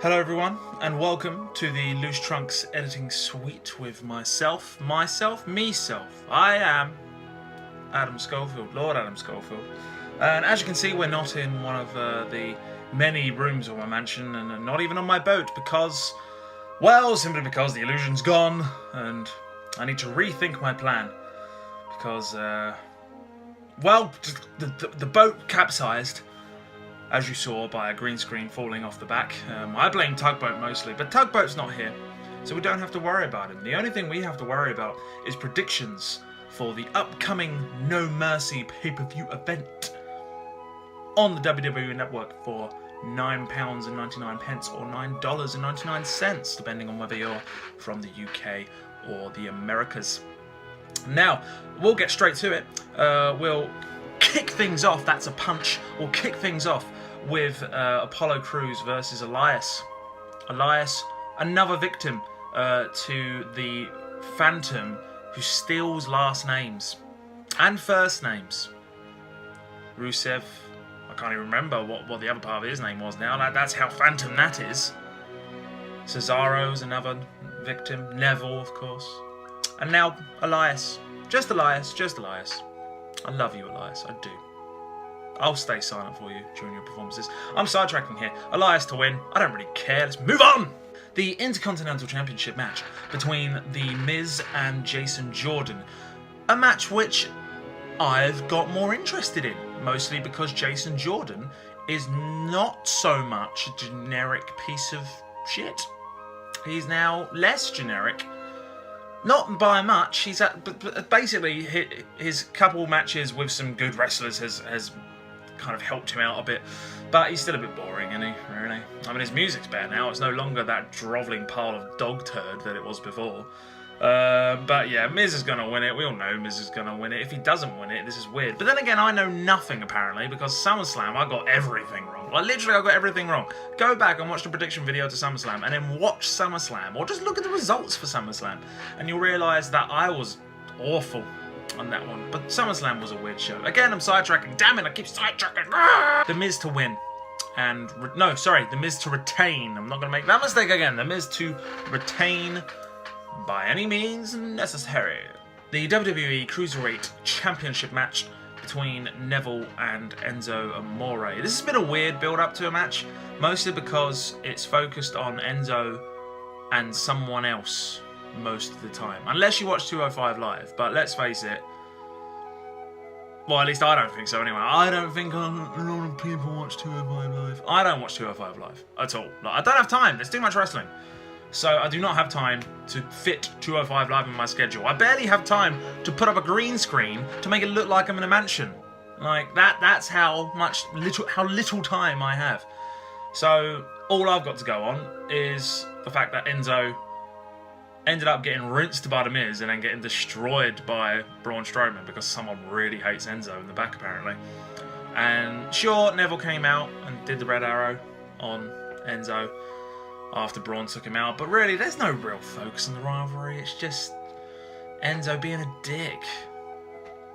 Hello everyone, and welcome to the Loose Trunks editing suite with myself. I am Adam Skolfield, Lord Adam Skolfield. And as you can see, we're not in one of the many rooms of my mansion, and not even on my boat, because, well, simply because the illusion's gone, and I need to rethink my plan. Because, well, the boat capsized, as you saw, by a green screen falling off the back. I blame Tugboat mostly, but Tugboat's not here, so we don't have to worry about him. The only thing we have to worry about is predictions for the upcoming No Mercy pay-per-view event on the WWE Network for £9.99 or $9.99, depending on whether you're from the UK or the Americas. Now, we'll get straight to it. We'll kick things off. That's a punch. We'll kick things off with Apollo Crews versus Elias. Elias, another victim to the Phantom who steals last names and first names. Rusev, I can't even remember what the other part of his name was now. That's how Phantom that is. Cesaro's another victim. Neville, of course. And now Elias. Just Elias. I love you, Elias, I do. I'll stay silent for you during your performances. I'm sidetracking here. Elias to win. I don't really care. Let's move on! The Intercontinental Championship match between The Miz and Jason Jordan. A match which I've got more interested in, mostly because Jason Jordan is not so much a generic piece of shit. He's now less generic. Not by much. But basically his couple matches with some good wrestlers has kind of helped him out a bit. But he's still a bit boring, isn't he? Really. I mean, his music's better now. It's no longer that grovelling pile of dog turd that it was before. But yeah, Miz is going to win it. We all know Miz is going to win it. If he doesn't win it, this is weird. But then again, I know nothing, apparently, because SummerSlam, I got everything wrong. Like, literally, I got everything wrong. Go back and watch the prediction video to SummerSlam, and then watch SummerSlam, or just look at the results for SummerSlam, and you'll realise that I was awful on that one. But SummerSlam was a weird show. Again, I'm sidetracking. Damn it, I keep sidetracking. Ah! The Miz to win. And, The Miz to retain. I'm not going to make that mistake again. The Miz to retain by any means necessary. The WWE Cruiserweight Championship match between Neville and Enzo Amore. This has been a weird build-up to a match, mostly because it's focused on Enzo and someone else most of the time. Unless you watch 205 Live, but let's face it, well, at least I don't think so anyway. I don't think a lot of people watch 205 Live. I don't watch 205 Live at all. Like, I don't have time. There's too much wrestling. So I do not have time to fit 205 Live in my schedule. I barely have time to put up a green screen to make it look like I'm in a mansion. Like, that's how little time I have. So all I've got to go on is the fact that Enzo ended up getting rinsed by The Miz and then getting destroyed by Braun Strowman because someone really hates Enzo in the back, apparently. And sure, Neville came out and did the Red Arrow on Enzo after Braun took him out, but really, there's no real focus on the rivalry. It's just Enzo being a dick.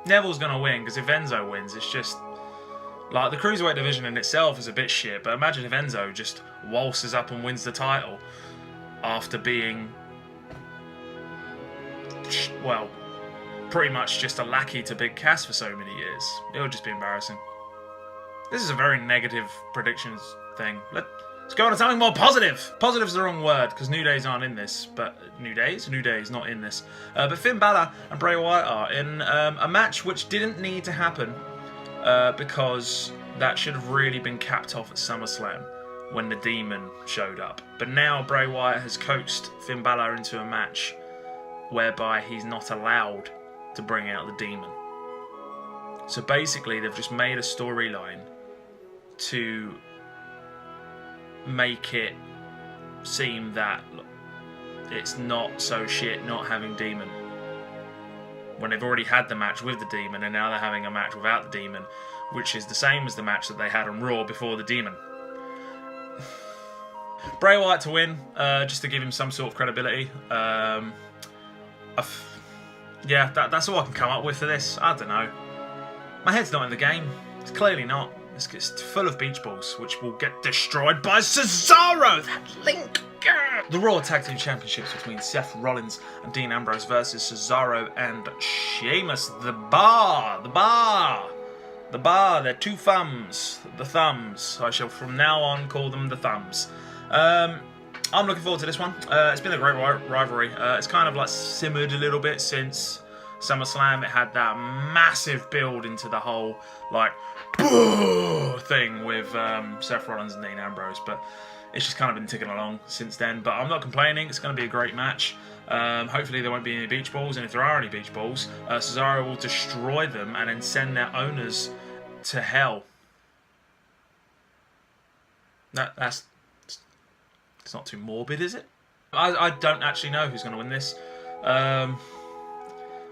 Neville's going to win, because if Enzo wins, it's just like the Cruiserweight division in itself is a bit shit, but imagine if Enzo just waltzes up and wins the title after being, well, pretty much just a lackey to Big Cass for so many years. It would just be embarrassing. This is a very negative predictions thing. Let's go on to something more positive. Positive's the wrong word, because New Days aren't in this. But New Days not in this. But Finn Balor and Bray Wyatt are in a match which didn't need to happen, because that should have really been capped off at SummerSlam when the Demon showed up. But now Bray Wyatt has coaxed Finn Balor into a match whereby he's not allowed to bring out the Demon. So basically, they've just made a storyline to make it seem that it's not so shit not having Demon, when they've already had the match with the Demon and now they're having a match without the Demon, which is the same as the match that they had on Raw before the Demon. Bray Wyatt to win, just to give him some sort of credibility. Yeah, that's all I can come up with for this. I don't know. My head's not in the game. It's clearly not. It's full of beach balls, which will get destroyed by Cesaro. That link. The Raw Tag Team Championships between Seth Rollins and Dean Ambrose versus Cesaro and Sheamus. The Bar. They're two thumbs. The thumbs. I shall from now on call them the thumbs. I'm looking forward to this one. It's been a great rivalry. It's kind of like simmered a little bit since SummerSlam. It had that massive build into the whole like thing with Seth Rollins and Dean Ambrose, but it's just kind of been ticking along since then. But I'm not complaining. It's going to be a great match. Hopefully there won't be any beach balls, and if there are any beach balls, Cesaro will destroy them and then send their owners to hell. That's it's not too morbid, is it? I don't actually know who's going to win this.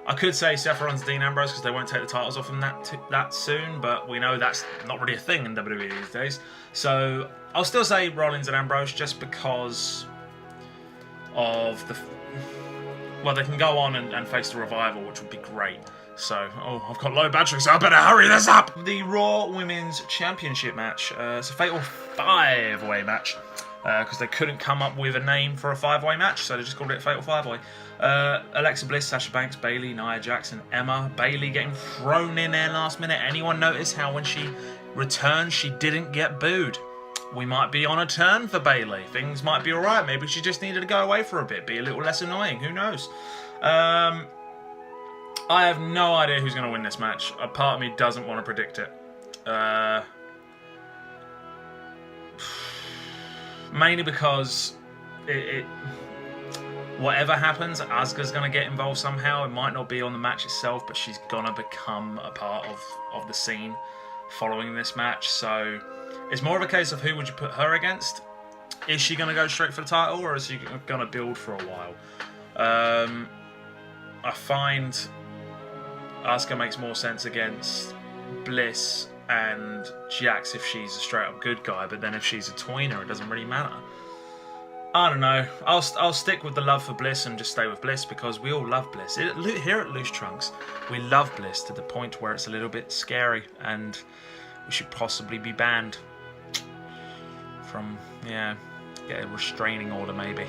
I could say Seth Rollins and Dean Ambrose because they won't take the titles off them that soon, but we know that's not really a thing in WWE these days. So I'll still say Rollins and Ambrose just because of the... Well, they can go on and face the Revival, which would be great. So, I've got low battery, so I better hurry this up! The Raw Women's Championship match. It's a fatal 5-way match. Because they couldn't come up with a name for a 5-way match, so they just called it a Fatal 5-way. Alexa Bliss, Sasha Banks, Bayley, Nia Jax, and Emma. Bayley getting thrown in there last minute. Anyone notice how when she returned, she didn't get booed? We might be on a turn for Bayley. Things might be alright. Maybe she just needed to go away for a bit, be a little less annoying. Who knows? I have no idea who's going to win this match. A part of me doesn't want to predict it. Mainly because whatever happens, Asuka's going to get involved somehow. It might not be on the match itself, but she's going to become a part of the scene following this match. So it's more of a case of who would you put her against. Is she going to go straight for the title, or is she going to build for a while? I find Asuka makes more sense against Bliss and Jax if she's a straight up good guy, but then if she's a tweener, it doesn't really matter. I don't know. I'll stick with the love for Bliss and just stay with Bliss because we all love Bliss. Here at Loose Trunks, we love Bliss to the point where it's a little bit scary and we should possibly be banned from, get a restraining order maybe.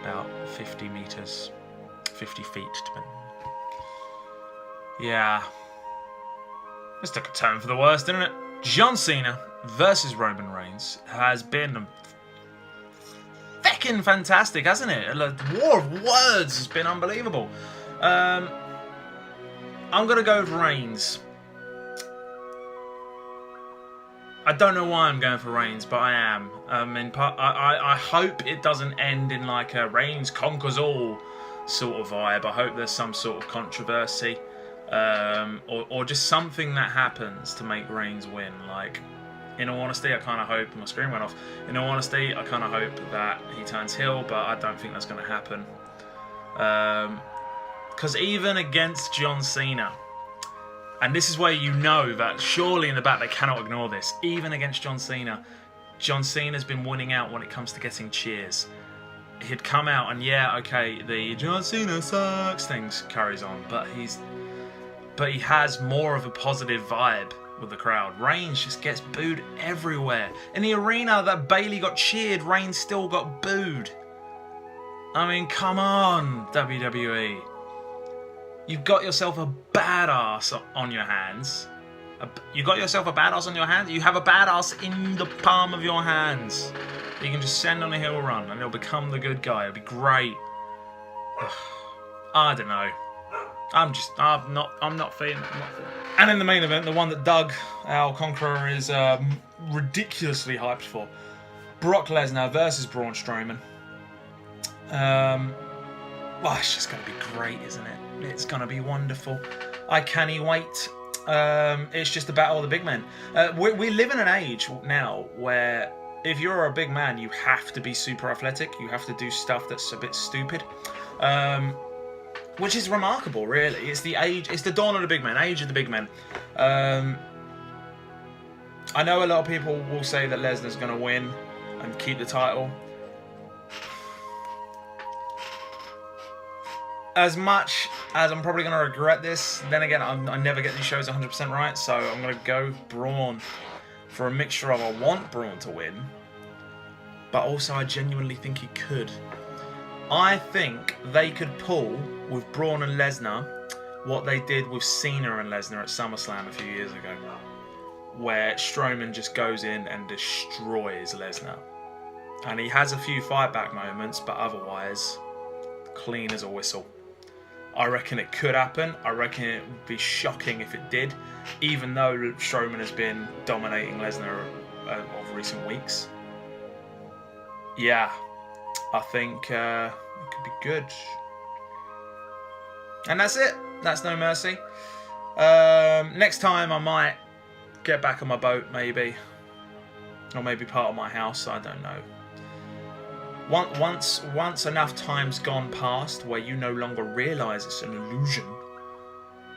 About 50 meters, 50 feet. Yeah. This took a turn for the worst, didn't it? John Cena versus Roman Reigns has been feckin' fantastic, hasn't it? The war of words has been unbelievable. I'm going to go with Reigns. I don't know why I'm going for Reigns, but I am. I hope it doesn't end in like a Reigns conquers all sort of vibe. I hope there's some sort of controversy. Or just something that happens to make Reigns win. Like, in all honesty, I kind of hope... My screen went off. In all honesty, I kind of hope that he turns heel, but I don't think that's going to happen. Because even against John Cena, and this is where you know that surely in the back they cannot ignore this, even against John Cena's been winning out when it comes to getting cheers. He'd come out and the John Cena sucks things carries on, but he has more of a positive vibe with the crowd. Reigns just gets booed everywhere. In the arena that Bayley got cheered, Reigns still got booed. I mean, come on, WWE. You've got yourself a badass on your hands. You got yourself a badass on your hands? You have a badass in the palm of your hands. You can just send on a heel run and he'll become the good guy. It'll be great. I don't know. I'm not feeling it. And in the main event, the one that Doug, our Conqueror, is ridiculously hyped for. Brock Lesnar versus Braun Strowman. It's just going to be great, isn't it? It's going to be wonderful. I can't wait. It's just the battle of the big men. We live in an age now where if you're a big man, you have to be super athletic. You have to do stuff that's a bit stupid. Which is remarkable, really. It's the dawn of the big men, age of the big men. I know a lot of people will say that Lesnar's going to win and keep the title. As much as I'm probably going to regret this, then again, I never get these shows 100% right, so I'm going to go Braun. for a mixture of I want Braun to win, but also I genuinely think he could. I think they could pull with Braun and Lesnar what they did with Cena and Lesnar at SummerSlam a few years ago, where Strowman just goes in and destroys Lesnar. And he has a few fight back moments, but otherwise, clean as a whistle. I reckon it could happen. I reckon it would be shocking if it did, even though Strowman has been dominating Lesnar of recent weeks. Yeah, I think it could be good. And that's it. That's No Mercy. Next time I might get back on my boat, maybe. Or maybe part of my house, I don't know. Once enough time's gone past where you no longer realise it's an illusion,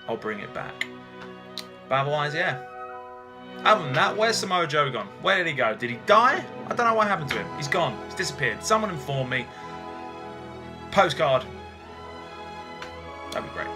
I'll bring it back. But otherwise, yeah. Other than that, where's Samoa Joe gone? Where did he go? Did he die? I don't know what happened to him. He's gone. He's disappeared. Someone inform me. Postcard. That'd be great.